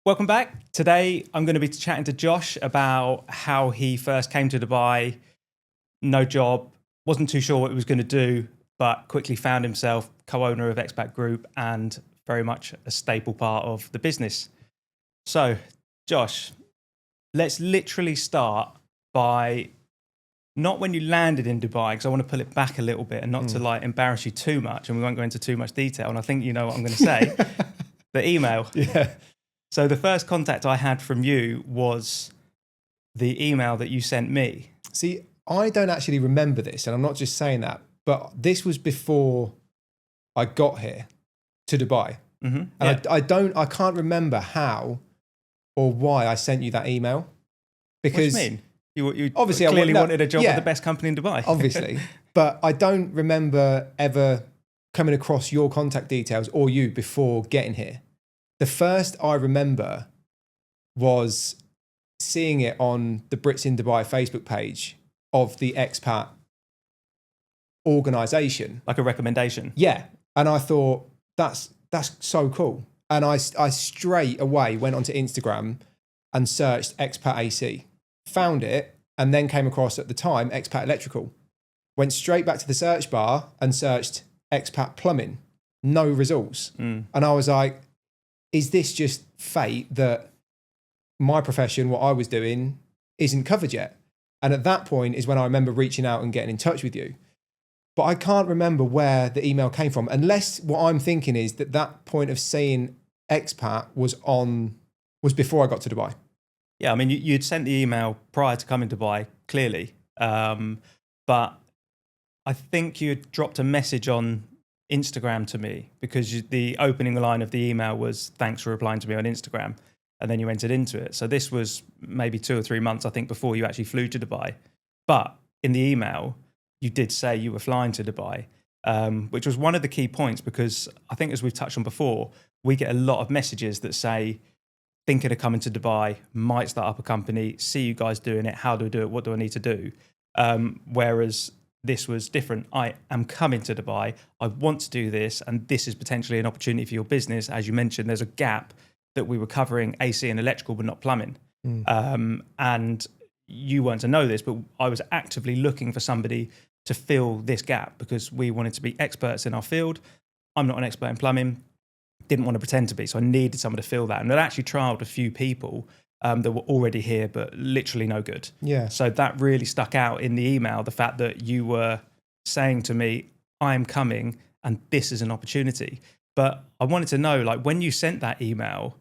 Welcome back. Today, I'm going to be chatting to Josh about how he first came to Dubai, no job, wasn't too sure what he was going to do, but quickly found himself co-owner of Expat Group and very much a staple part of the business. So, Josh, let's literally start by not when you landed in Dubai, because I want to pull it back a little bit and not to like embarrass you too much, and we won't go into too much detail, and I think you know what I'm going to say. The email. Yeah. So the first contact I had from you was the email that you sent me. See, I don't actually remember this, and I'm not just saying that, but this was before I got here to Dubai. Mm-hmm. And I can't remember how or why I sent you that email. Because what do you mean? You obviously clearly wanted a job at the best company in Dubai. Obviously. But I don't remember ever coming across your contact details or you before getting here. The first I remember was seeing it on the Brits in Dubai Facebook page of the expat organisation. Like a recommendation. Yeah. And I thought, that's so cool. And I straight away went onto Instagram and searched expat AC, found it, and then came across at the time expat electrical. Went straight back to the search bar and searched expat plumbing. No results. And I was like, is this just fate that my profession, what I was doing, isn't covered yet? And at that point is when I remember reaching out and getting in touch with you. But I can't remember where the email came from, unless what I'm thinking is that point of saying expat was before I got to Dubai. Yeah, I mean, you'd sent the email prior to coming to Dubai, clearly. But I think you had dropped a message on Instagram to me because the opening line of the email was thanks for replying to me on Instagram, and then you entered into it. So this was maybe 2 or 3 months, I think, before you actually flew to Dubai. But in the email, you did say you were flying to Dubai, which was one of the key points because I think, as we've touched on before, we get a lot of messages that say, thinking of coming to Dubai, might start up a company, see you guys doing it, how do I do it, what do I need to do? Whereas this was different. I am coming to Dubai. I want to do this, and this is potentially an opportunity for your business. As you mentioned, there's a gap that we were covering AC and electrical, but not plumbing. And you weren't to know this, but I was actively looking for somebody to fill this gap because we wanted to be experts in our field. I'm not an expert in plumbing, didn't want to pretend to be, so I needed someone to fill that. And I'd actually trialed a few people that were already here, but literally no good. Yeah. So that really stuck out in the email, the fact that you were saying to me, I'm coming and this is an opportunity. But I wanted to know, like, when you sent that email,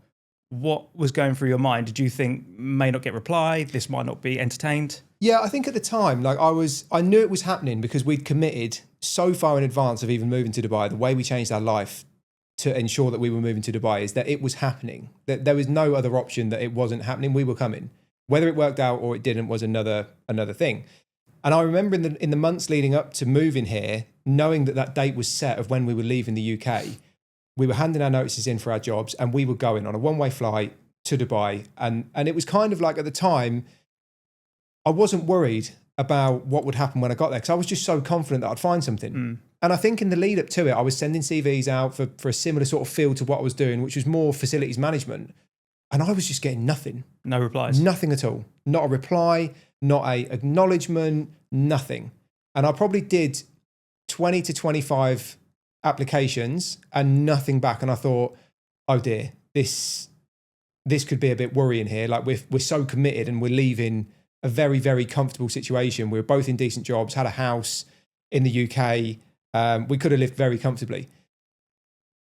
what was going through your mind? Did you think may not get replied? This might not be entertained? Yeah, I think at the time, like I knew it was happening because we'd committed so far in advance of even moving to Dubai. The way we changed our life to ensure that we were moving to Dubai is that it was happening. That there was no other option that it wasn't happening. We were coming. Whether it worked out or it didn't was another thing. And I remember in the months leading up to moving here, knowing that date was set of when we were leaving the UK, we were handing our notices in for our jobs and we were going on a one-way flight to Dubai. And it was kind of like, at the time, I wasn't worried about what would happen when I got there because I was just so confident that I'd find something. And I think in the lead up to it, I was sending CVs out for a similar sort of field to what I was doing, which was more facilities management. And I was just getting nothing. No replies? Nothing at all. Not a reply, not a acknowledgement, nothing. And I probably did 20 to 25 applications and nothing back. And I thought, oh dear, this could be a bit worrying here. Like we're so committed and we're leaving a very, very comfortable situation. We were both in decent jobs, had a house in the UK. We could have lived very comfortably.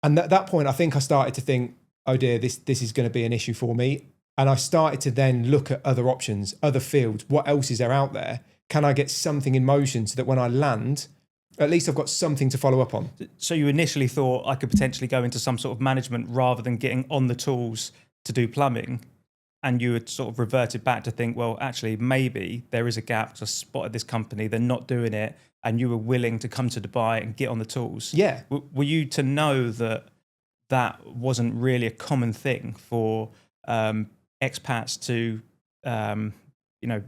And at that point, I think I started to think, oh dear, this is going to be an issue for me. And I started to then look at other options, other fields. What else is there out there? Can I get something in motion so that when I land, at least I've got something to follow up on? So you initially thought I could potentially go into some sort of management rather than getting on the tools to do plumbing. And you had sort of reverted back to think, well, actually, maybe there is a gap because I spotted this company, they're not doing it. And you were willing to come to Dubai and get on the tools. Yeah. Were you to know that wasn't really a common thing for expats to,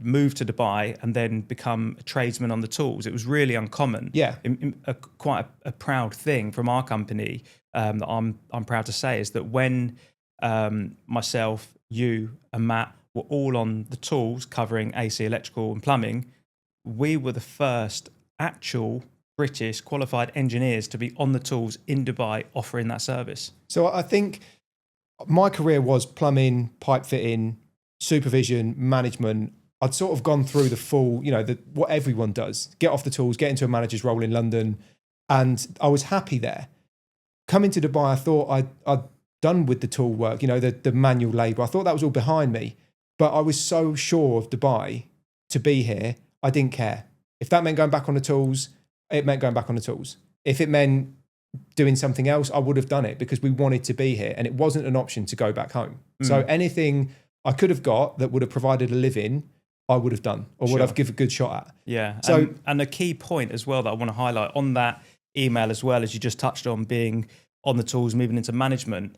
move to Dubai and then become a tradesman on the tools? It was really uncommon. Yeah. Quite a proud thing from our company that I'm proud to say is that when myself, you, and Matt were all on the tools covering AC, electrical, and plumbing. We were the first actual British qualified engineers to be on the tools in Dubai offering that service. So I think my career was plumbing, pipe fitting, supervision, management. I'd sort of gone through the full, what everyone does. Get off the tools, get into a manager's role in London. And I was happy there. Coming to Dubai, I thought I'd done with the tool work, the manual labour. I thought that was all behind me. But I was so sure of Dubai to be here, I didn't care. If that meant going back on the tools, it meant going back on the tools. If it meant doing something else, I would have done it because we wanted to be here and it wasn't an option to go back home. So anything I could have got that would have provided a living, I would have done or would have given a good shot at. Yeah. So, and a key point as well that I want to highlight on that email as well, as you just touched on being on the tools, moving into management.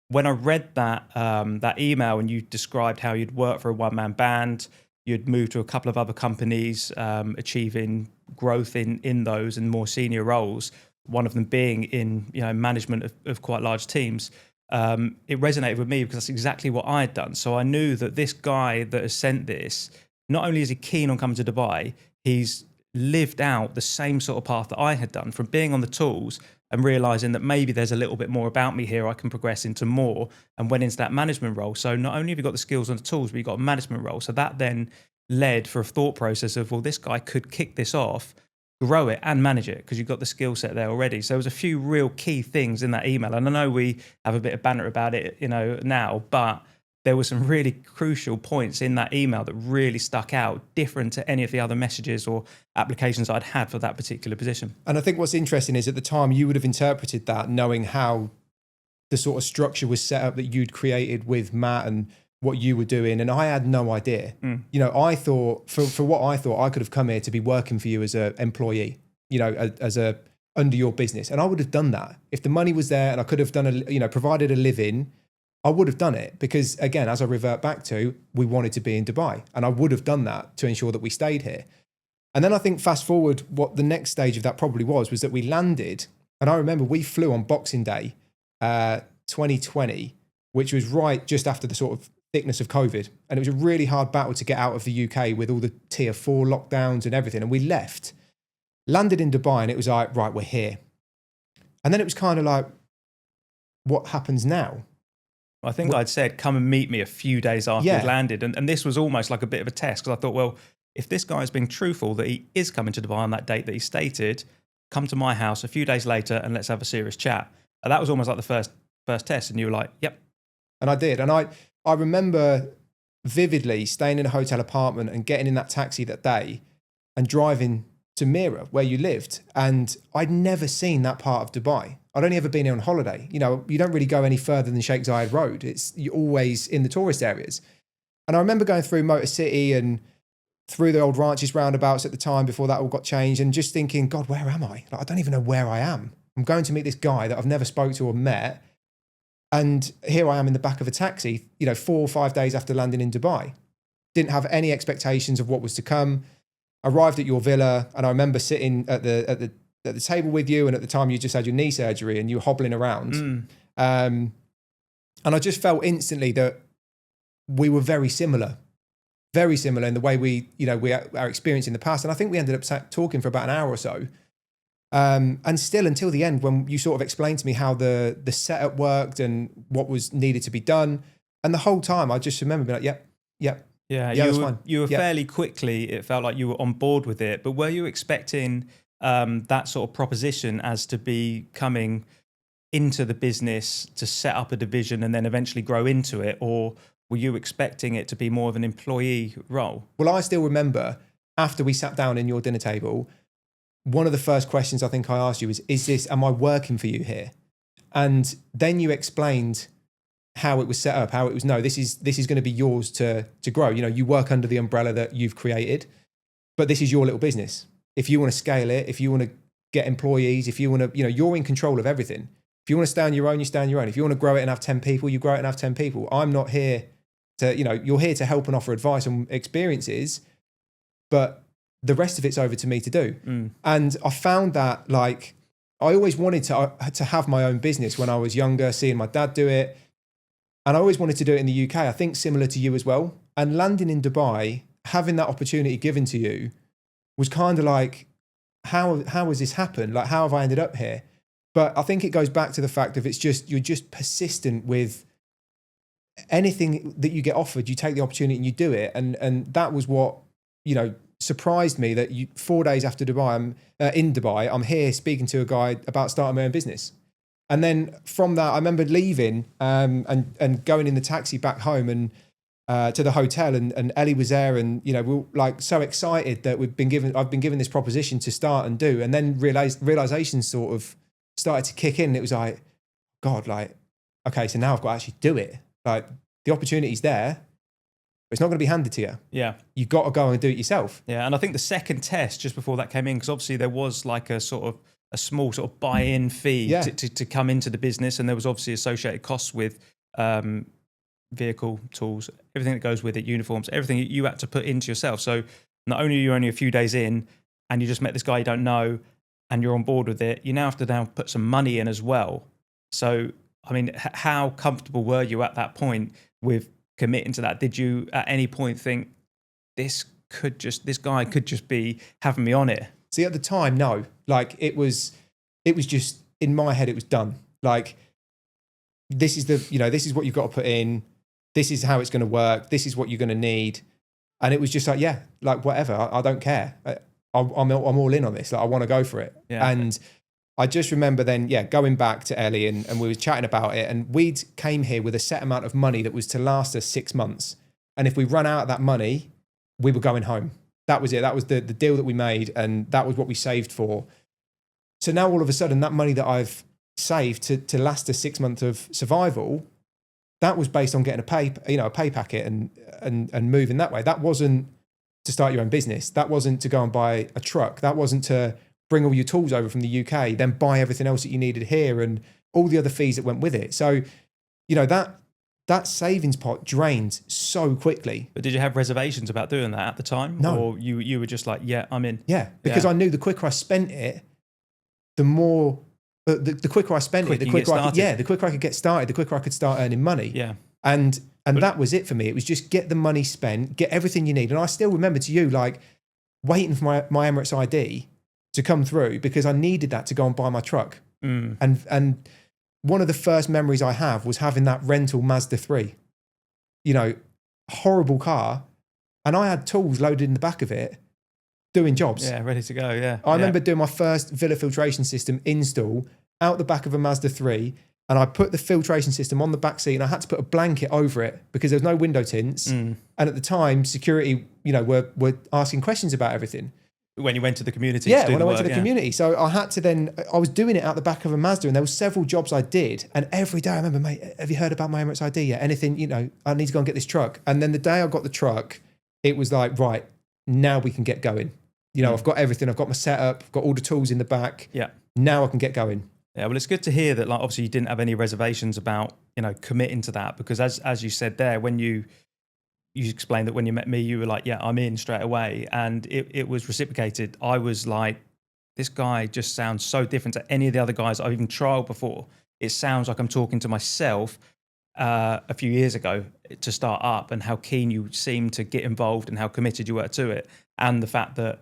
When I read that email and you described how you'd worked for a one-man band, you'd moved to a couple of other companies, achieving growth in those and more senior roles, one of them being in management of quite large teams. It resonated with me because that's exactly what I had done. So I knew that this guy that has sent this, not only is he keen on coming to Dubai, he's lived out the same sort of path that I had done from being on the tools and realizing that maybe there's a little bit more about me here I can progress into more, and went into that management role. So not only have you got the skills on the tools, but you've got a management role. So that then led for a thought process of, well, this guy could kick this off, grow it and manage it because you've got the skill set there already. So there was a few real key things in that email. And I know we have a bit of banter about it, now, but there were some really crucial points in that email that really stuck out, different to any of the other messages or applications I'd had for that particular position. And I think what's interesting is at the time you would have interpreted that knowing how the sort of structure was set up that you'd created with Matt and what you were doing. And I had no idea. I thought for what I thought, I could have come here to be working for you as an employee, under your business. And I would have done that. If the money was there and I could have done provided a living, I would have done it because, again, as I revert back to, we wanted to be in Dubai and I would have done that to ensure that we stayed here. And then I think fast forward, what the next stage of that probably was that we landed. And I remember we flew on Boxing Day, 2020, which was right just after the sort of thickness of COVID. And it was a really hard battle to get out of the UK with all the tier 4 lockdowns and everything. And we left, landed in Dubai and it was like, right, we're here. And then it was kind of like, what happens now? I think I'd said, come and meet me a few days after we landed. And this was almost like a bit of a test because I thought, well, if this guy's being truthful that he is coming to Dubai on that date that he stated, come to my house a few days later and let's have a serious chat. And that was almost like the first test. And you were like, yep. And I did. And I remember vividly staying in a hotel apartment and getting in that taxi that day and driving to Mira, where you lived. And I'd never seen that part of Dubai. I'd only ever been here on holiday. You don't really go any further than Sheikh Zayed Road. You're always in the tourist areas. And I remember going through Motor City and through the old ranches roundabouts at the time before that all got changed and just thinking, God, where am I? I don't even know where I am. I'm going to meet this guy that I've never spoke to or met. And here I am in the back of a taxi, 4 or 5 days after landing in Dubai. Didn't have any expectations of what was to come. Arrived at your villa and I remember sitting at the table with you, and at the time you just had your knee surgery and you were hobbling around. And I just felt instantly that we were very similar in the way we our experience in the past. And I think we ended up talking for about an hour or so. And still until the end, when you sort of explained to me how the setup worked and what was needed to be done. And the whole time I just remember being like, yep. Yeah, that's fine. You were fairly quickly, it felt like you were on board with it. But were you expecting that sort of proposition as to be coming into the business to set up a division and then eventually grow into it? Or were you expecting it to be more of an employee role? Well, I still remember after we sat down in your dinner table, one of the first questions I think I asked you am I working for you here? And then you explained how it was set up, how it was, no, this is going to be yours to grow. You work under the umbrella that you've created, but this is your little business. If you want to scale it, if you want to get employees, if you want to, you're in control of everything. If you want to stay on your own, you stay on your own. If you want to grow it and have 10 people, you grow it and have 10 people. I'm not here to, you're here to help and offer advice and experiences, but the rest of it's over to me to do. And I found that I always wanted to have my own business when I was younger, seeing my dad do it. And I always wanted to do it in the UK. I think similar to you as well. And landing in Dubai, having that opportunity given to you was kind of like, how has this happened? Like, how have I ended up here? But I think it goes back to the fact of you're just persistent with anything that you get offered. You take the opportunity and you do it. And that was what, surprised me, that 4 days after Dubai, in Dubai, I'm here speaking to a guy about starting my own business. And then from that, I remember leaving and going in the taxi back home and to the hotel, and Ellie was there, and we were like so excited that I've been given this proposition to start and do, and then realization sort of started to kick in. It was like, God, like, okay, so now I've got to actually do it. Like, the opportunity's there, but it's not going to be handed to you. Yeah, you've got to go and do it yourself. Yeah, and I think the second test just before that came in, because obviously there was like a small sort of buy-in fee to come into the business, and there was obviously associated costs with vehicle, tools, everything that goes with it, uniforms, everything you had to put into yourself. So not only are you only a few days in and you just met this guy you don't know and you're on board with it, you now have to put some money in as well. So, I mean, how comfortable were you at that point with committing to that? Did you at any point think this guy could just be having me on it? See, at the time, no. Like, it was just in my head, it was done. Like, this is this is what you've got to put in. This is how it's going to work. This is what you're going to need. And it was just like, yeah, like, whatever. I don't care. I'm all in on this. Like, I want to go for it. Yeah. And I just remember then, going back to Ellie and we were chatting about it, and we'd came here with a set amount of money that was to last us 6 months. And if we run out of that money, we were going home. That was it. That was the deal that we made, and that was what we saved for. So now all of a sudden, that money that I've saved to last us 6 months of survival, that was based on getting a pay packet and moving that way. That wasn't to start your own business. That wasn't to go and buy a truck. That wasn't to bring all your tools over from the UK, then buy everything else that you needed here and all the other fees that went with it. So, that savings pot drained so quickly. But did you have reservations about doing that at the time? No. Or you were just like, yeah, I'm in? Yeah, because I knew the quicker I spent it, the more... The quicker I spent it, the quicker I could get started, the quicker I could start earning money. Yeah. And that was it for me. It was just get the money spent, get everything you need. And I still remember to you, like, waiting for my Emirates ID to come through because I needed that to go and buy my truck. And one of the first memories I have was having that rental Mazda 3, horrible car. And I had tools loaded in the back of it doing jobs. Yeah, ready to go, yeah. I remember doing my first villa filtration system install out the back of a Mazda 3, and I put the filtration system on the back seat, and I had to put a blanket over it because there was no window tints. And at the time, security, were asking questions about everything. When you went to the community? Yeah, when I went to the community. So I had to I was doing it out the back of a Mazda, and there were several jobs I did. And every day I remember, mate, have you heard about my Emirates ID yet? Anything, I need to go and get this truck. And then the day I got the truck, it was like, right, now we can get going. I've got everything. I've got my setup. I've got all the tools in the back. Yeah. Now I can get going. Yeah, well, it's good to hear that, like, obviously you didn't have any reservations about, committing to that, because as you said there, when you explained that when you met me, you were like, yeah, I'm in straight away. And it was reciprocated. I was like, this guy just sounds so different to any of the other guys I've even trialed before. It sounds like I'm talking to myself a few years ago to start up, and how keen you seem to get involved and how committed you were to it. And the fact that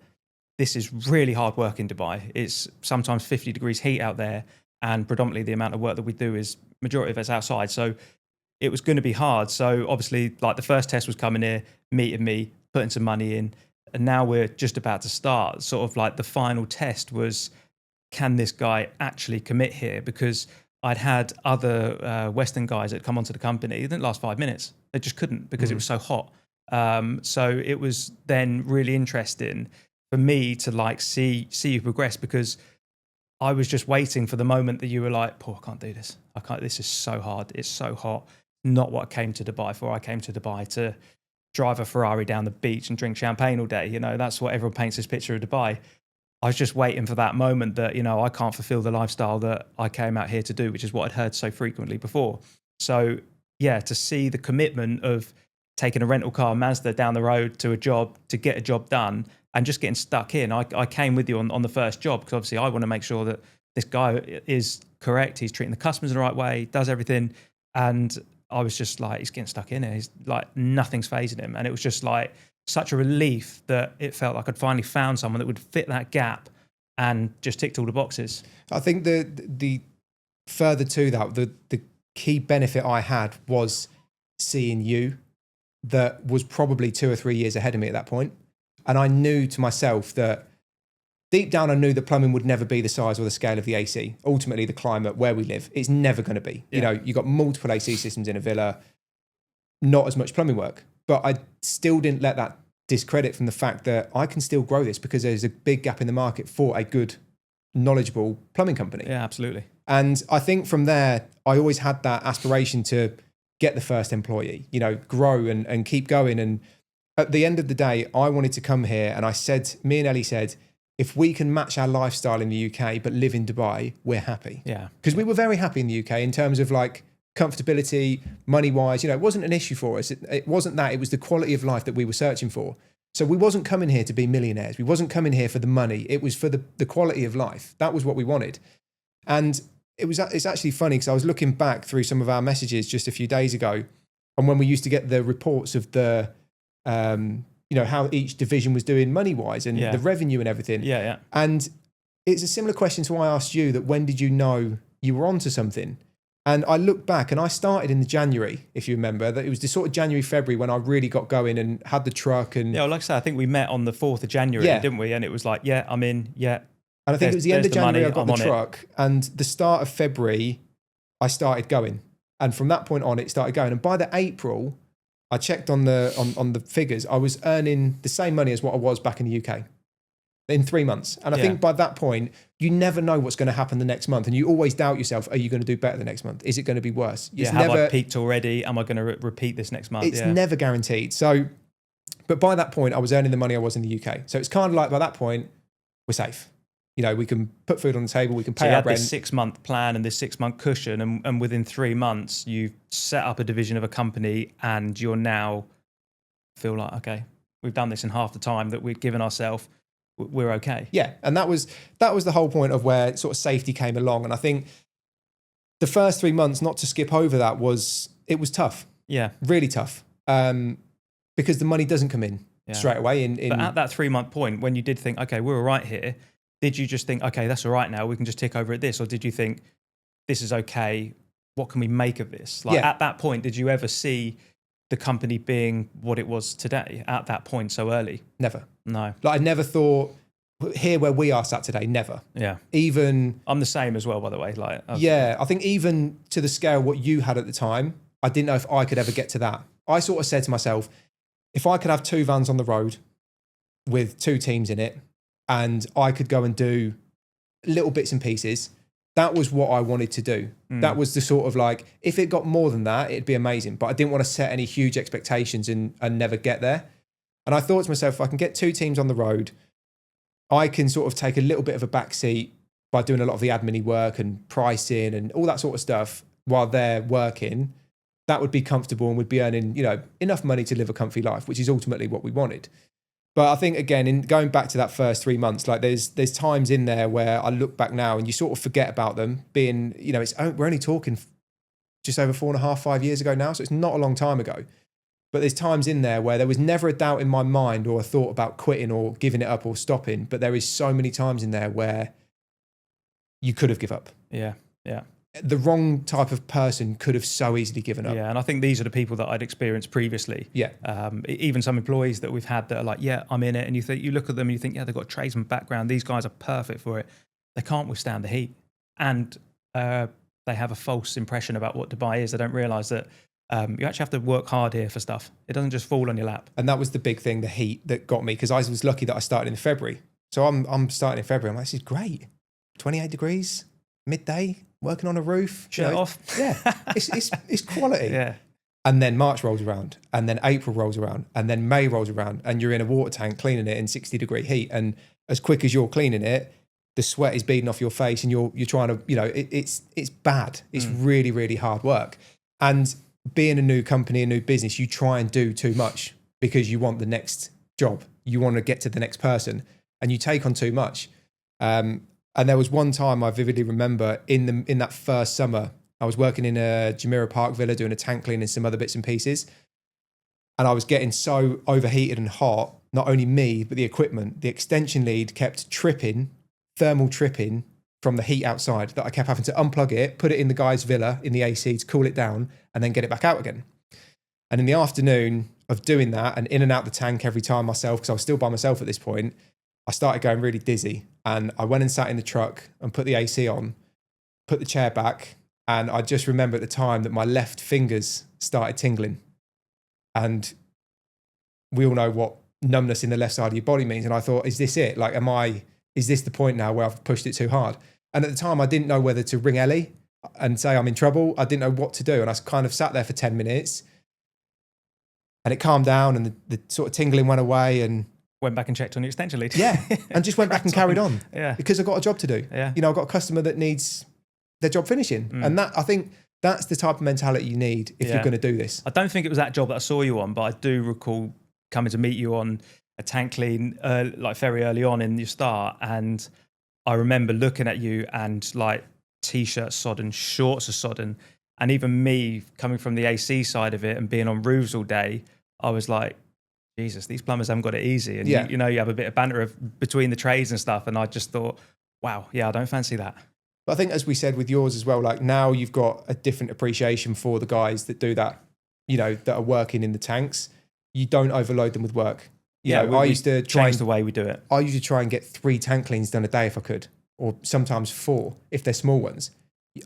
this is really hard work in Dubai. It's sometimes 50 degrees heat out there, and predominantly the amount of work that we do is majority of it's outside. So it was going to be hard. So obviously, like, the first test was coming here, meeting me, putting some money in, and now we're just about to start. Sort of like the final test was, can this guy actually commit here? Because I'd had other Western guys that come onto the company. It didn't last 5 minutes. They just couldn't because it was so hot. So it was then really interesting for me to, like, see you progress, because I was just waiting for the moment that you were like, Paul, I can't do this. This is so hard. It's so hot. Not what I came to Dubai for. I came to Dubai to drive a Ferrari down the beach and drink champagne all day. That's what everyone paints this picture of Dubai. I was just waiting for that moment that, I can't fulfill the lifestyle that I came out here to do, which is what I'd heard so frequently before. So yeah, to see the commitment of taking a rental car Mazda down the road to a job to get a job done and just getting stuck in. I came with you on the first job because obviously I want to make sure that this guy is correct. He's treating the customers in the right way, does everything. And I was just like, he's getting stuck in it. He's like, nothing's phasing him. And it was just like such a relief that it felt like I'd finally found someone that would fit that gap and just ticked all the boxes. I think the further to that, the key benefit I had was seeing you that was probably 2 or 3 years ahead of me at that point. And I knew to myself that deep down, I knew that plumbing would never be the size or the scale of the AC. Ultimately, the climate where we live, it's never going to be. Yeah. You know, you got multiple AC systems in a villa, not as much plumbing work. But I still didn't let that discredit from the fact that I can still grow this because there's a big gap in the market for a good, knowledgeable plumbing company. Yeah, absolutely. And I think from there, I always had that aspiration to get the first employee, you know, grow and keep going. And at the end of the day, I wanted to come here, and me and Ellie said, if we can match our lifestyle in the UK but live in Dubai, we're happy. Yeah. Because we were very happy in the UK in terms of like comfortability, money-wise. You know, it wasn't an issue for us. It wasn't that. It was the quality of life that we were searching for. So we wasn't coming here to be millionaires. We wasn't coming here for the money. It was for the quality of life. That was what we wanted. And it's actually funny because I was looking back through some of our messages just a few days ago, and when we used to get the reports of the you know, how each division was doing money-wise and the revenue and everything. Yeah, yeah. And it's a similar question to what I asked you, that when did you know you were onto something? And I look back, and I started in the January, if you remember, that it was the sort of January, February when I really got going and had the truck. And yeah, well, like I said, I think we met on the 4th of January, didn't we? And it was like, yeah, I'm in, yeah. And I think it was the end of January I got the truck, it. and the start of February I started going. And from that point on, it started going. And by the April, I checked on the figures. I was earning the same money as what I was back in the UK in 3 months. And I think by that point, you never know what's going to happen the next month. And you always doubt yourself, are you going to do better the next month? Is it going to be worse? Have I peaked already? Am I going to repeat this next month? It's never guaranteed. So, but by that point, I was earning the money I was in the UK. So it's kind of like by that point, we're safe. You know, we can put food on the table, we can pay our rent. This 6-month plan and this 6-month cushion, and within 3 months, you've set up a division of a company, and you're now feel like, okay, we've done this in half the time that we've given ourselves, we're okay. Yeah, and that was the whole point of where sort of safety came along. And I think the first 3 months, not to skip over that, was tough. Yeah, really tough, because the money doesn't come in straight away. But at that 3-month point, when you did think, okay, we're all right here. Did you just think, okay, that's all right now, we can just tick over at this? Or did you think, this is okay, what can we make of this? Like at that point, did you ever see the company being what it was today at that point so early? Never. No. Like I never thought, here where we are sat today, never. Yeah. Even... I'm the same as well, by the way. Like, I think even to the scale what you had at the time, I didn't know if I could ever get to that. I sort of said to myself, if I could have 2 vans on the road with 2 teams in it, and I could go and do little bits and pieces, that was what I wanted to do. That was the sort of like, if it got more than that, it'd be amazing. But I didn't want to set any huge expectations and never get there. And I thought to myself, if I can get 2 teams on the road, I can sort of take a little bit of a back seat by doing a lot of the admin work and pricing and all that sort of stuff while they're working. That would be comfortable and would be earning, you know, enough money to live a comfy life, which is ultimately what we wanted. But I think, again, in going back to that first 3 months, like there's times in there where I look back now and you sort of forget about them being, you know, we're only talking just over 4.5, 5 years ago now. So it's not a long time ago. But there's times in there where there was never a doubt in my mind or a thought about quitting or giving it up or stopping. But there is so many times in there where you could have given up. Yeah, yeah. The wrong type of person could have so easily given up. Yeah, and I think these are the people that I'd experienced previously. Yeah. Even some employees that we've had that are like, yeah, I'm in it. And you look at them and you think, yeah, they've got a tradesman background. These guys are perfect for it. They can't withstand the heat. And they have a false impression about what Dubai is. They don't realise that you actually have to work hard here for stuff. It doesn't just fall on your lap. And that was the big thing, the heat that got me, because I was lucky that I started in February. So I'm starting in February. I'm like, this is great. 28 degrees, midday, working on a roof. Shirt off. Yeah, it's quality. Yeah. And then March rolls around, and then April rolls around, and then May rolls around, and you're in a water tank cleaning it in 60-degree heat. And as quick as you're cleaning it, the sweat is beading off your face, and you're trying to, you know, it's bad. It's really, really hard work. And being a new company, a new business, you try and do too much because you want the next job. You want to get to the next person, and you take on too much. And there was one time I vividly remember in that first summer, I was working in a Jumeirah Park villa doing a tank clean and some other bits and pieces. And I was getting so overheated and hot, not only me, but the equipment. The extension lead kept thermal tripping from the heat outside, that I kept having to unplug it, put it in the guy's villa in the AC to cool it down, and then get it back out again. And in the afternoon of doing that and in and out the tank every time myself, because I was still by myself at this point, I started going really dizzy. And I went and sat in the truck and put the AC on, put the chair back. And I just remember at the time that my left fingers started tingling. And we all know what numbness in the left side of your body means. And I thought, is this it? Like, is this the point now where I've pushed it too hard? And at the time, I didn't know whether to ring Ellie and say I'm in trouble. I didn't know what to do. And I kind of sat there for 10 minutes and it calmed down and the sort of tingling went away and went back and checked on your extension lead. Yeah. And just went back and carried on. Yeah. Because I've got a job to do. Yeah. You know, I've got a customer that needs their job finishing. And that, I think that's the type of mentality you need if you're going to do this. I don't think it was that job that I saw you on, but I do recall coming to meet you on a tank clean, like very early on in your start. And I remember looking at you and like t-shirts sodden, shorts are sodden. And even me coming from the AC side of it and being on roofs all day, I was like, Jesus, these plumbers haven't got it easy. And you know, you have a bit of banter between the trades and stuff. And I just thought, wow, yeah, I don't fancy that. But I think, as we said with yours as well, like now you've got a different appreciation for the guys that do that, you know, that are working in the tanks. You don't overload them with work. You know, I used to change the way we do it. I used to try and get 3 tank cleans done a day if I could, or sometimes 4 if they're small ones.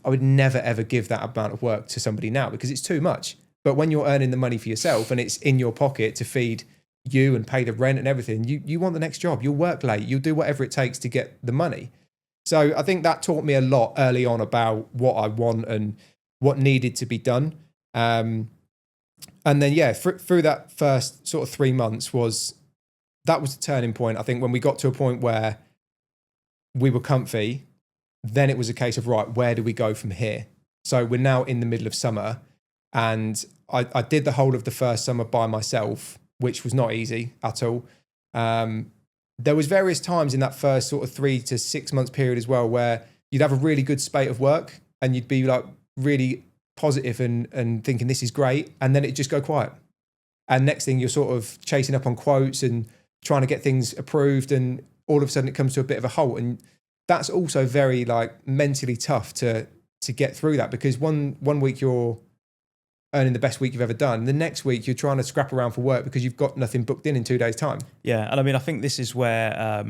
I would never ever give that amount of work to somebody now because it's too much. But when you're earning the money for yourself and it's in your pocket to feed you and pay the rent and everything, you want the next job. You'll work late. You'll do whatever it takes to get the money. So I think that taught me a lot early on about what I want and what needed to be done. And then, through that first sort of 3 months that was the turning point. I think when we got to a point where we were comfy, then it was a case of, right, where do we go from here? So we're now in the middle of summer and I did the whole of the first summer by myself, which was not easy at all. There was various times in that first sort of 3 to 6 months period as well, where you'd have a really good spate of work and you'd be like really positive and thinking this is great. And then it'd just go quiet. And next thing you're sort of chasing up on quotes and trying to get things approved. And all of a sudden it comes to a bit of a halt. And that's also very like mentally tough to get through that, because one week you're earning the best week you've ever done. The next week you're trying to scrap around for work because you've got nothing booked in 2 days' time. Yeah, and I mean, I think this is where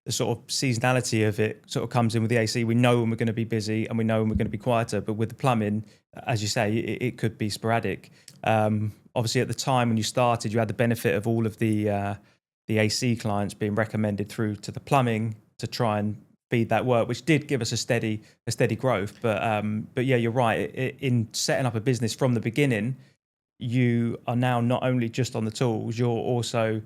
the sort of seasonality of it sort of comes in with the AC. We know when we're going to be busy and we know when we're going to be quieter, but with the plumbing, as you say, it could be sporadic. Obviously, at the time when you started, you had the benefit of all of the AC clients being recommended through to the plumbing to try and feed that work, which did give us a steady growth. But yeah, you're right. In setting up a business from the beginning, you are now not only just on the tools, you're also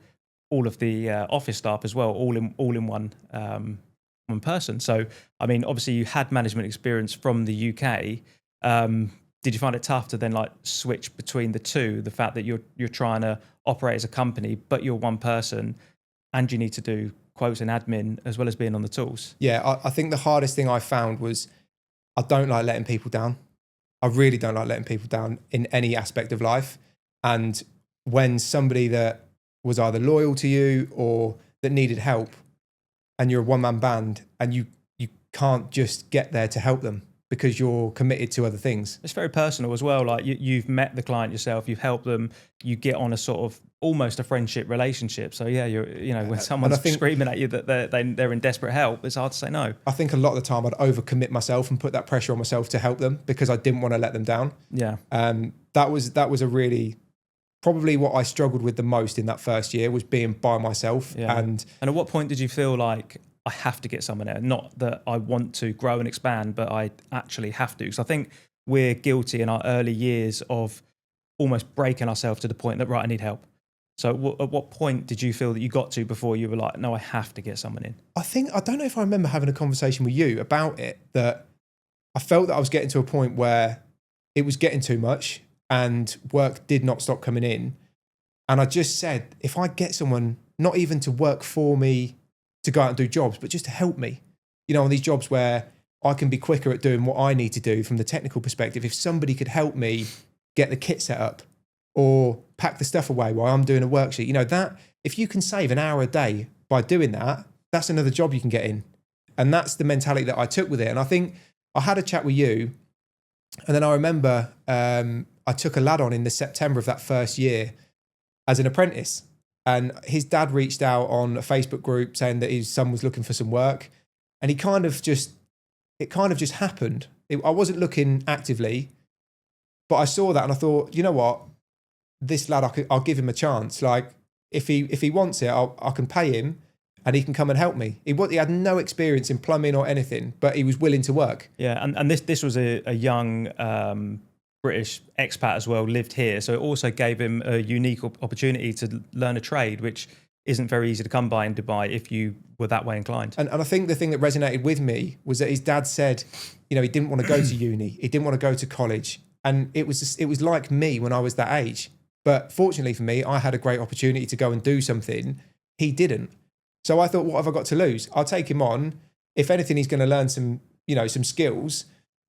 all of the office staff as well, all in one person. So, I mean, obviously you had management experience from the UK. Did you find it tough to then like switch between the two? The fact that you're trying to operate as a company, but you're one person, and you need to do quotes and admin as well as being on the tools. Yeah, I think the hardest thing I found was I don't like letting people down. I really don't like letting people down in any aspect of life. And when somebody that was either loyal to you or that needed help, and you're a one-man band and you can't just get there to help them because you're committed to other things. It's very personal as well. Like you've met the client yourself, you've helped them, you get on a sort of almost a friendship relationship. So yeah, when someone's screaming at you that they're in desperate help, it's hard to say no. I think a lot of the time I'd overcommit myself and put that pressure on myself to help them because I didn't want to let them down. Yeah. That was a really, probably what I struggled with the most in that first year was being by myself. Yeah. And at what point did you feel like I have to get someone there? Not that I want to grow and expand, but I actually have to. Because I think we're guilty in our early years of almost breaking ourselves to the point that, right, I need help. So at what point did you feel that you got to before you were like, no, I have to get someone in? I don't know if I remember having a conversation with you about it, that I felt that I was getting to a point where it was getting too much and work did not stop coming in. And I just said, if I get someone, not even to work for me, to go out and do jobs, but just to help me, on these jobs where I can be quicker at doing what I need to do from the technical perspective. If somebody could help me get the kit set up or pack the stuff away while I'm doing a worksheet, you know, that if you can save an hour a day by doing that, that's another job you can get in. And that's the mentality that I took with it. And I think I had a chat with you, and then I remember I took a lad on in the September of that first year as an apprentice. And his dad reached out on a Facebook group saying that his son was looking for some work. And it kind of just happened. I wasn't looking actively, but I saw that and I thought, you know what? This lad, I'll give him a chance. Like, if he wants it, I can pay him and he can come and help me. He had no experience in plumbing or anything, but he was willing to work. Yeah, and this was a young British expat as well, lived here. So it also gave him a unique opportunity to learn a trade, which isn't very easy to come by in Dubai if you were that way inclined. And I think the thing that resonated with me was that his dad said, you know, he didn't want to go to uni. He didn't want to go to college. And it was like me when I was that age. But fortunately for me, I had a great opportunity to go and do something. He didn't. So I thought, what have I got to lose? I'll take him on. If anything, he's going to learn some skills.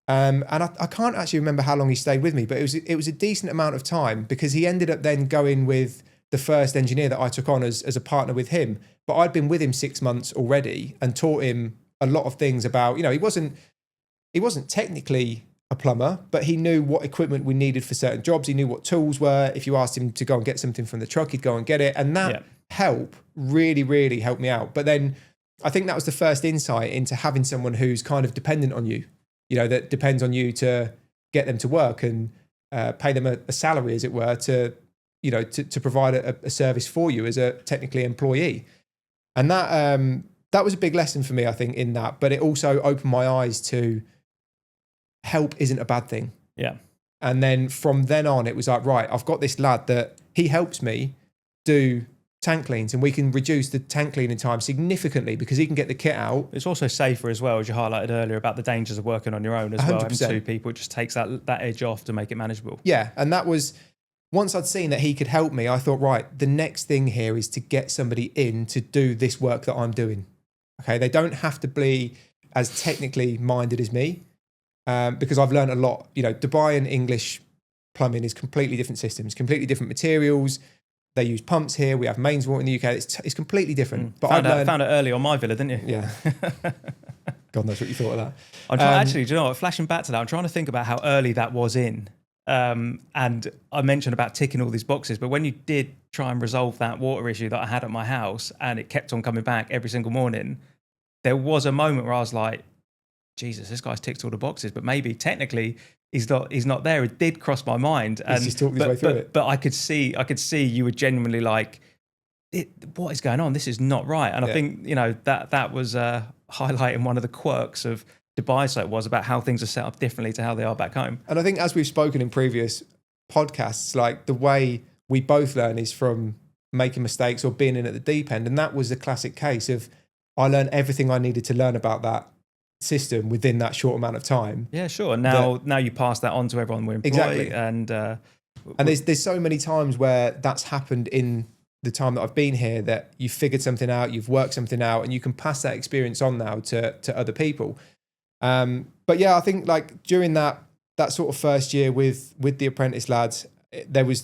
And I can't actually remember how long he stayed with me, but it was a decent amount of time, because he ended up then going with the first engineer that I took on as a partner with him. But I'd been with him 6 months already and taught him a lot of things about, you know, he wasn't technically a plumber, but he knew what equipment we needed for certain jobs. He knew what tools were. If you asked him to go and get something from the truck, he'd go and get it. And that help really, really helped me out. But then I think that was the first insight into having someone who's kind of dependent on you, you know, that depends on you to get them to work and pay them a salary, as it were, to provide a service for you as a technically employee. And that was a big lesson for me, I think, in that. But it also opened my eyes to help isn't a bad thing. Yeah. And then from then on, it was like, right, I've got this lad that he helps me do tank cleans, and we can reduce the tank cleaning time significantly because he can get the kit out. It's also safer as well, as you highlighted earlier, about the dangers of working on your own as 100%. Well. Having two people, it just takes that edge off to make it manageable. Yeah. And that was, once I'd seen that he could help me, I thought, right, the next thing here is to get somebody in to do this work that I'm doing. Okay. They don't have to be as technically minded as me, because I've learned a lot. You know, Dubai and English plumbing is completely different systems, completely different materials. They use pumps here. We have mains water in the UK. It's completely different. But I found it early on my villa, didn't you? Yeah. God knows what you thought of that. I'm trying, actually, do you know what? Flashing back to that, I'm trying to think about how early that was in. And I mentioned about ticking all these boxes, but when you did try and resolve that water issue that I had at my house, and it kept on coming back every single morning, there was a moment where I was like, Jesus, this guy's ticked all the boxes, but maybe technically he's not there. It did cross my mind. He's just talked his way through it. But I could see you were genuinely like, what is going on? This is not right. And I think, you know, that was highlighting one of the quirks of Dubai, so it was about how things are set up differently to how they are back home. And I think, as we've spoken in previous podcasts, like, the way we both learn is from making mistakes or being in at the deep end. And that was a classic case of, I learned everything I needed to learn about that system within that short amount of time. Yeah, sure. Now you pass that on to everyone we employ. Exactly. And there's so many times where that's happened in the time that I've been here, that you've figured something out, you've worked something out, and you can pass that experience on now to other people. But yeah, I think, like, during that sort of first year with the apprentice lads, there was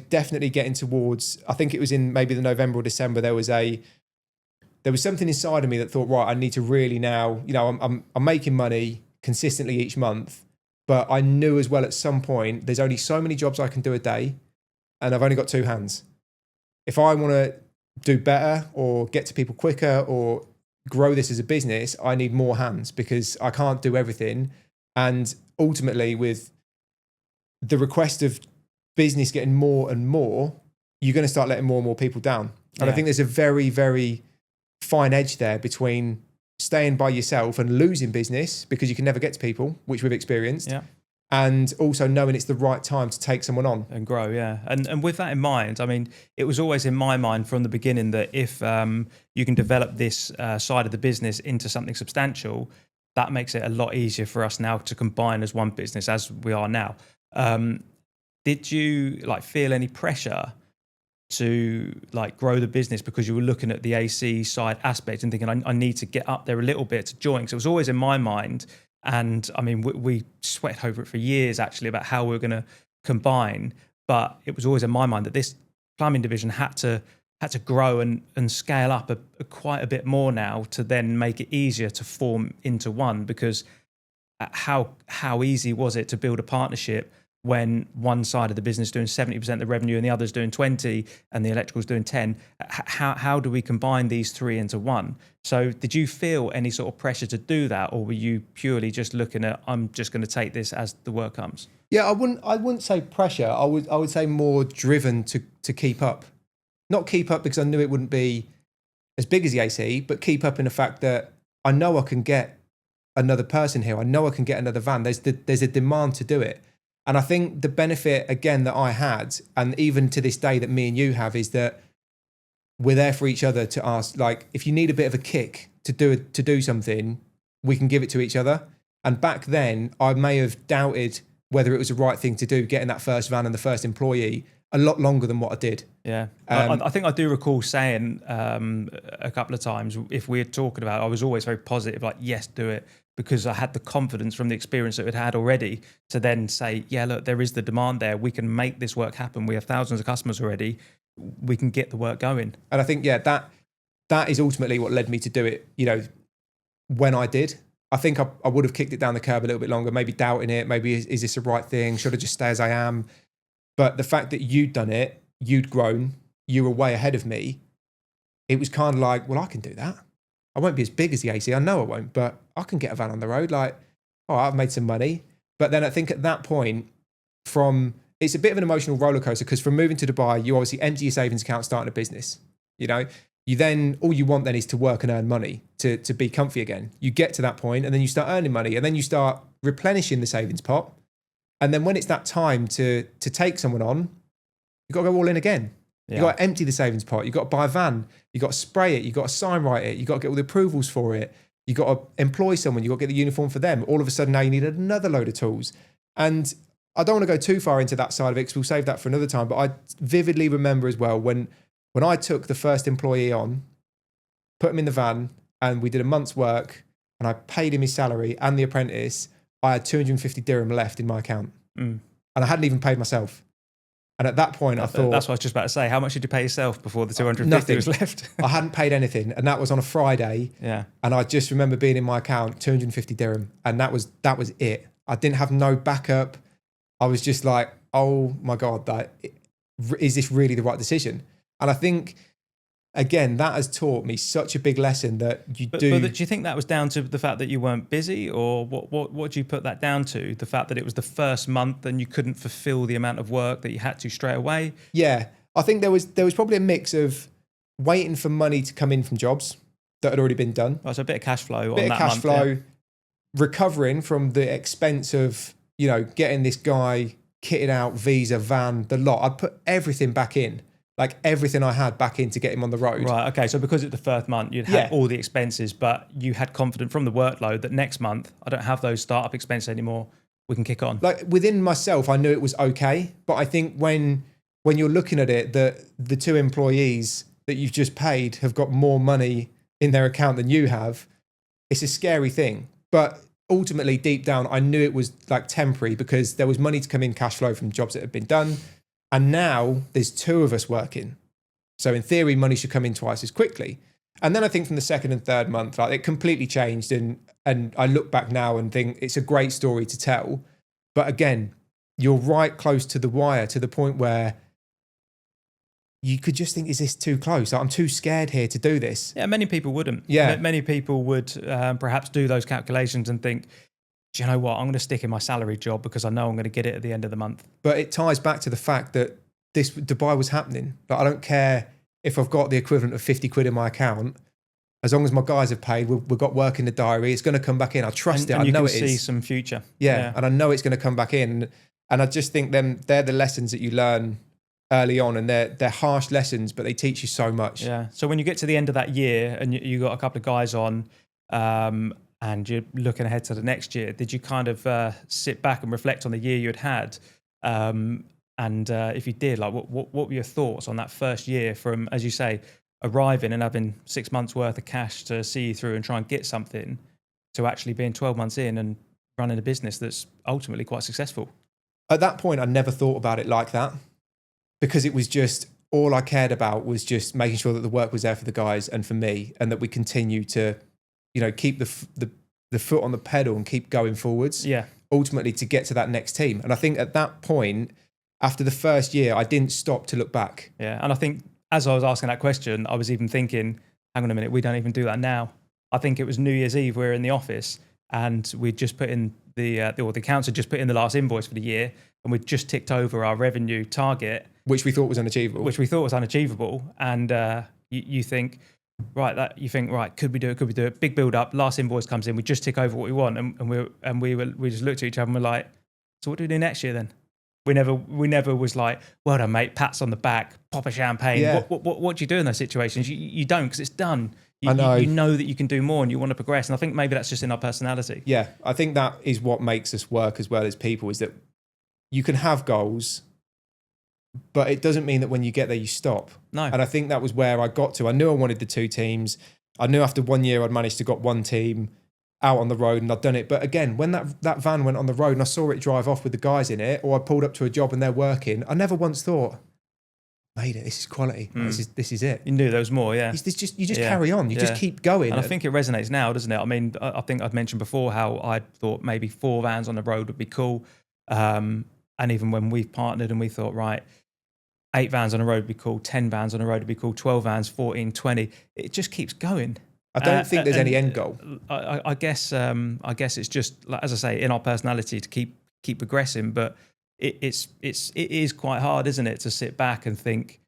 definitely getting towards, I think it was in maybe the November or December, there was something inside of me that thought, right, I need to really now, you know, I'm making money consistently each month, but I knew as well at some point there's only so many jobs I can do a day, and I've only got two hands. If I want to do better or get to people quicker or grow this as a business, I need more hands, because I can't do everything. And ultimately, with the request of business getting more and more, you're going to start letting more and more people down. And I think there's a very, very fine edge there between staying by yourself and losing business because you can never get to people, which we've experienced, and also knowing it's the right time to take someone on and grow. And with that in mind, I mean, it was always in my mind from the beginning that if you can develop this side of the business into something substantial, that makes it a lot easier for us now to combine as one business, as we are now. Did you feel any pressure to grow the business because you were looking at the AC side aspect and thinking, I need to get up there a little bit to join? Because it was always in my mind, And I mean, we sweated over it for years actually about how we were going to combine. But it was always in my mind that this plumbing division had to grow and scale up quite a bit more now to then make it easier to form into one. Because how easy was it to build a partnership when one side of the business doing 70% of the revenue and the other's doing 20 and the electrical's doing 10? How do we combine these three into one? So did you feel any sort of pressure to do that, or were you purely just looking at, I'm just going to take this as the work comes? Yeah, I wouldn't say pressure. I would say more driven to keep up. Not keep up because I knew it wouldn't be as big as the AC, but keep up in the fact that I know I can get another person here. I know I can get another van. There's a demand to do it. And I think the benefit, again, that I had, and even to this day that me and you have, is that we're there for each other to ask, like, if you need a bit of a kick to do something, we can give it to each other. And back then, I may have doubted whether it was the right thing to do, getting that first van and the first employee, a lot longer than what I did. Yeah. I think I do recall saying a couple of times, if we were talking about it, I was always very positive, like, yes, do it. Because I had the confidence from the experience that we'd had already to then say, yeah, look, there is the demand there. We can make this work happen. We have thousands of customers already. We can get the work going. And I think, yeah, that is ultimately what led me to do it, when I did. I think I would have kicked it down the curb a little bit longer, maybe doubting it. Maybe, is this the right thing? Should I just stay as I am? But the fact that you'd done it, you'd grown, you were way ahead of me. It was kind of like, well, I can do that. I won't be as big as the AC. I know I won't, but I can get a van on the road. Like, I've made some money. But then I think at that point, it's a bit of an emotional roller coaster, because from moving to Dubai, you obviously empty your savings account, starting a business. You then, all you want then is to work and earn money to be comfy again. You get to that point and then you start earning money, and then you start replenishing the savings pot. And then when it's that time to take someone on, you've got to go all in again. Yeah. You've got to empty the savings pot. You've got to buy a van. You've got to spray it. You've got to sign write it. You've got to get all the approvals for it. You've got to employ someone. You've got to get the uniform for them. All of a sudden now you need another load of tools. And I don't want to go too far into that side of it, because we'll save that for another time. But I vividly remember as well when I took the first employee on, put him in the van, and we did a month's work, and I paid him his salary and the apprentice, I had 250 dirham left in my account. And I hadn't even paid myself. And at that point, I thought... That's what I was just about to say. How much did you pay yourself before the 250 was left? I hadn't paid anything. And that was on a Friday. Yeah. And I just remember being in my account, 250 dirham. And that was it. I didn't have no backup. I was just like, oh my God, is this really the right decision? And I think, again, that has taught me such a big lesson that But do you think that was down to the fact that you weren't busy, or what do you put that down to? The fact that it was the first month and you couldn't fulfill the amount of work that you had to straight away? Yeah, I think there was probably a mix of waiting for money to come in from jobs that had already been done. So a bit of cash flow on that month. Bit of cash flow, recovering from the expense of, getting this guy kitted out, visa, van, the lot. I'd put everything back in. Like everything I had back in to get him on the road. Right, okay. So because it's the first month, you'd had all the expenses, but you had confidence from the workload that next month, I don't have those startup expenses anymore. We can kick on. Like within myself, I knew it was okay. But I think when you're looking at it, the two employees that you've just paid have got more money in their account than you have, it's a scary thing. But ultimately, deep down, I knew it was like temporary, because there was money to come in, cash flow from jobs that had been done. And now there's two of us working. So in theory, money should come in twice as quickly. And then I think from the second and third month, like, it completely changed. And I look back now and think it's a great story to tell. But again, you're right close to the wire, to the point where you could just think, is this too close? I'm too scared here to do this. Yeah, many people wouldn't. Yeah. Many people would perhaps do those calculations and think, do you know what? I'm going to stick in my salary job because I know I'm going to get it at the end of the month. But it ties back to the fact that Dubai was happening. Like, I don't care if I've got the equivalent of 50 quid in my account. As long as my guys have paid, we've got work in the diary. It's going to come back in. I trust it. I know it is. You can see some future. Yeah, and I know it's going to come back in. And I just think they're the lessons that you learn early on, and they're harsh lessons, but they teach you so much. Yeah. So when you get to the end of that year and you got a couple of guys on, and you're looking ahead to the next year, did you kind of sit back and reflect on the year you had? And if you did, like, what were your thoughts on that first year from, as you say, arriving and having 6 months worth of cash to see you through and try and get something, to actually being 12 months in and running a business that's ultimately quite successful. At that point, I never thought about it like that, because it was just all I cared about was just making sure that the work was there for the guys and for me, and that we continue to, keep the foot on the pedal and keep going forwards. Yeah. Ultimately, to get to that next team. And I think at that point, after the first year, I didn't stop to look back. Yeah, and I think as I was asking that question, I was even thinking, hang on a minute, we don't even do that now. I think it was New Year's Eve, we were in the office and we'd just put in the accounts had just put in the last invoice for the year, and we'd just ticked over our revenue target. Which we thought was unachievable. And you think, right, could we do it? Big build up, last invoice comes in, we just tick over what we want, and we just looked at each other and we're like, so what do we do next year then? We never was like, well done, mate, pats on the back, pop a champagne. Yeah. What do you do in those situations? You don't, because it's done. You know that you can do more and you want to progress. And I think maybe that's just in our personality. Yeah, I think that is what makes us work as well as people, is that you can have goals, but it doesn't mean that when you get there, you stop. No. And I think that was where I got to. I knew I wanted the 2 teams. I knew after 1 year I'd managed to got 1 team out on the road and I'd done it. But again, when that van went on the road and I saw it drive off with the guys in it, or I pulled up to a job and they're working, I never once thought, made it, this is quality. This is it. You knew there was more, yeah. You just carry on. You just keep going. And I think it resonates now, doesn't it? I mean, I think I've mentioned before how I thought maybe 4 vans on the road would be cool. And even when we've partnered and we thought, right, 8 vans on the road would be cool, 10 vans on the road would be cool, 12 vans, 14, 20. It just keeps going. I don't think there's any end goal. I guess it's just, like, as I say, in our personality to keep progressing. But it is quite hard, isn't it, to sit back and think,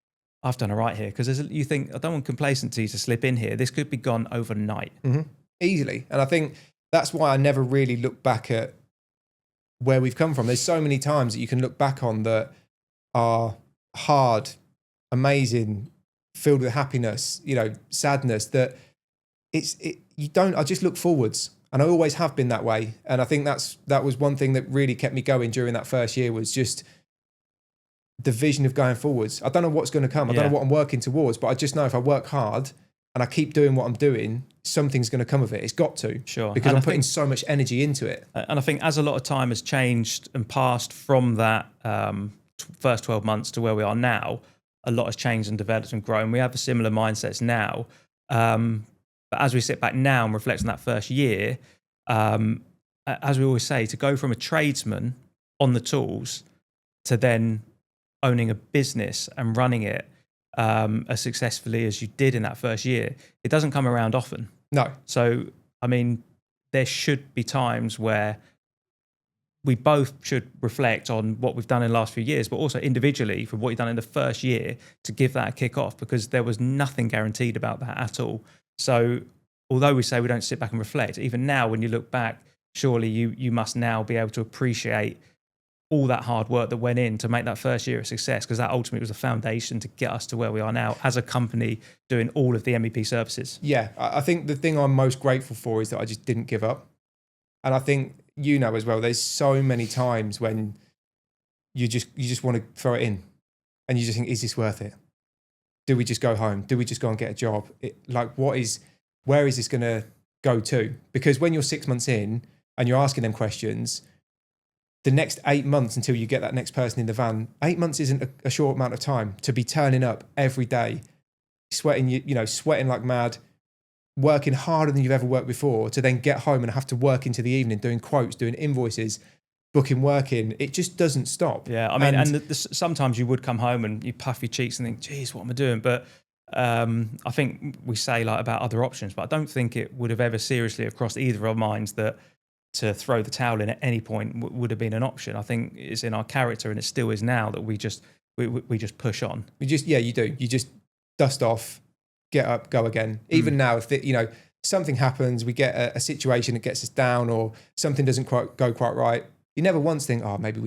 I've done all right here, because you think, I don't want complacency to slip in here. This could be gone overnight. Mm-hmm. Easily. And I think that's why I never really look back at where we've come from. There's so many times that you can look back on that are hard, amazing, filled with happiness, sadness, that I just look forwards, and I always have been that way. And I think that was one thing that really kept me going during that first year, was just the vision of going forwards. I don't know what's going to come. I don't know what I'm working towards, but I just know if I work hard and I keep doing what I'm doing, something's going to come of it. It's got to. Sure. Because I'm putting so much energy into it. And I think as a lot of time has changed and passed from that first 12 months to where we are now, a lot has changed and developed and grown. We have a similar mindsets now. But as we sit back now and reflect on that first year, as we always say, to go from a tradesman on the tools to then owning a business and running it as successfully as you did in that first year, it doesn't come around often. No. So, I mean, there should be times where we both should reflect on what we've done in the last few years, but also individually for what you've done in the first year, to give that a kick off, because there was nothing guaranteed about that at all. So although we say we don't sit back and reflect, even now when you look back, surely you must now be able to appreciate all that hard work that went in to make that first year a success, because that ultimately was the foundation to get us to where we are now as a company doing all of the MEP services. Yeah, I think the thing I'm most grateful for is that I just didn't give up. And I think, as well, there's so many times when you just want to throw it in and you just think, is this worth it? Do we just go home? Do we just go and get a job? Where is this going to go to? Because when you're 6 months in and you're asking them questions, the next 8 months until you get that next person in the van, 8 months isn't a short amount of time to be turning up every day, sweating, sweating like mad, working harder than you've ever worked before, to then get home and have to work into the evening, doing quotes, doing invoices, booking work in. It just doesn't stop. Yeah, I mean, and sometimes you would come home and you puff your cheeks and think, geez, what am I doing? But I think we say about other options, but I don't think it would have ever seriously have crossed either of our minds that to throw the towel in at any point would have been an option. I think it's in our character, and it still is now, that we just push on. You do. You just dust off, get up, go again. Even now, if something happens, we get a situation that gets us down, or something doesn't go quite right, you never once think, oh, maybe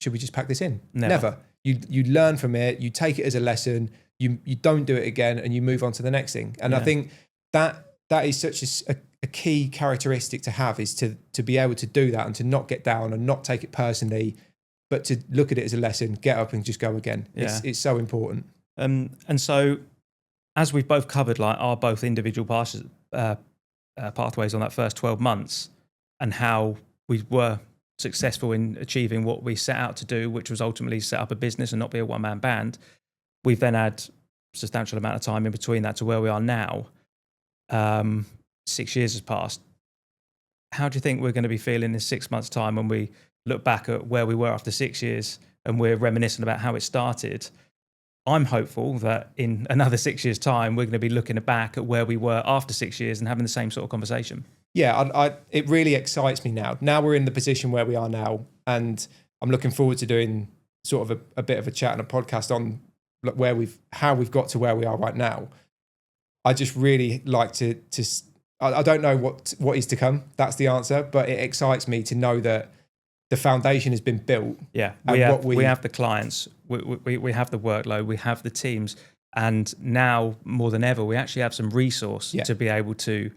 should we just pack this in? Never. You learn from it, you take it as a lesson, you don't do it again, and you move on to the next thing. And I think that is such a key characteristic to have, is to be able to do that and to not get down and not take it personally, but to look at it as a lesson, get up and just go again. Yeah. It's so important. And so, as we've both covered our both individual pathways on that first 12 months, and how we were successful in achieving what we set out to do, which was ultimately set up a business and not be a one-man band. We've then had a substantial amount of time in between that to where we are now. 6 years has passed. How do you think we're going to be feeling in 6 months' time when we look back at where we were after 6 years and we're reminiscing about how it started? I'm hopeful that in another 6 years' time, we're going to be looking back at where we were after 6 years and having the same sort of conversation. Yeah, it really excites me now. Now we're in the position where we are now, and I'm looking forward to doing sort of a bit of a chat and a podcast on how we've got to where we are right now. I just really like to I don't know what is to come. That's the answer, but it excites me to know that the foundation has been built. Yeah, we have the clients, we have the workload, we have the teams, and now more than ever, we actually have some resource to be able to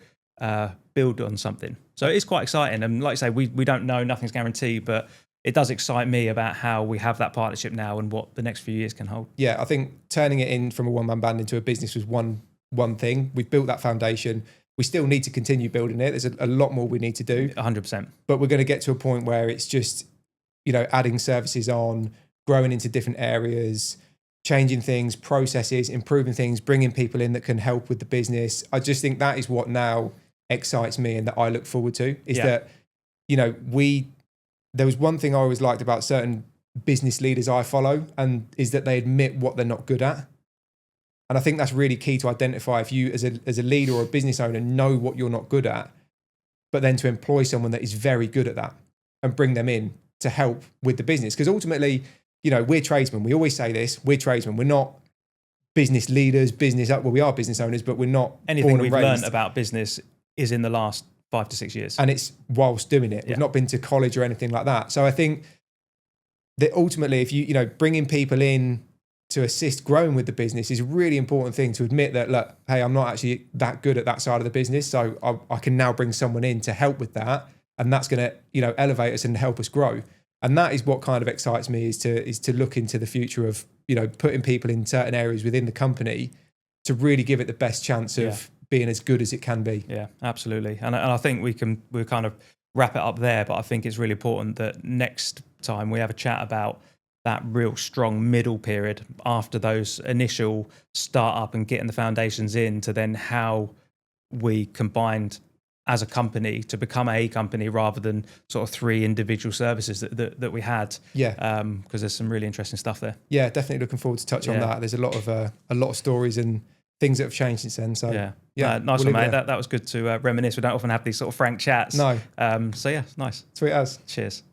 build on something. So it's quite exciting. And like I say, we don't know, nothing's guaranteed, but it does excite me about how we have that partnership now and what the next few years can hold. Yeah, I think turning it in from a one-man band into a business was one thing. We've built that foundation. We still need to continue building it. There's a lot more we need to do. 100%. But we're going to get to a point where it's just, adding services on, growing into different areas, changing things, processes, improving things, bringing people in that can help with the business. I just think that is what now excites me and that I look forward to is that, there was one thing I always liked about certain business leaders I follow, and is that they admit what they're not good at. And I think that's really key to identify. If you, as a leader or a business owner, know what you're not good at, but then to employ someone that is very good at that and bring them in to help with the business. Because ultimately, we're tradesmen. We always say this, we're tradesmen. We're not business leaders, we are business owners, but we're not anything we've learned about business is in the last 5 to 6 years. And it's whilst doing it. We've not been to college or anything like that. So I think that ultimately, if you bringing people in to assist growing with the business is a really important thing to admit that, look, hey, I'm not actually that good at that side of the business. So I can now bring someone in to help with that. And that's going to, elevate us and help us grow. And that is what kind of excites me is to look into the future of, putting people in certain areas within the company to really give it the best chance of being as good as it can be. Yeah, absolutely. And I think we'll kind of wrap it up there, but I think it's really important that next time we have a chat about that real strong middle period after those initial startup and getting the foundations in, to then how we combined as a company to become a company rather than sort of 3 individual services that we had. Yeah. Because there's some really interesting stuff there. Yeah, definitely looking forward to touch on that. There's a lot of stories and things that have changed since then. So nice one, mate. That was good to reminisce. We don't often have these sort of frank chats. No. So yeah, nice. Sweet as. Cheers.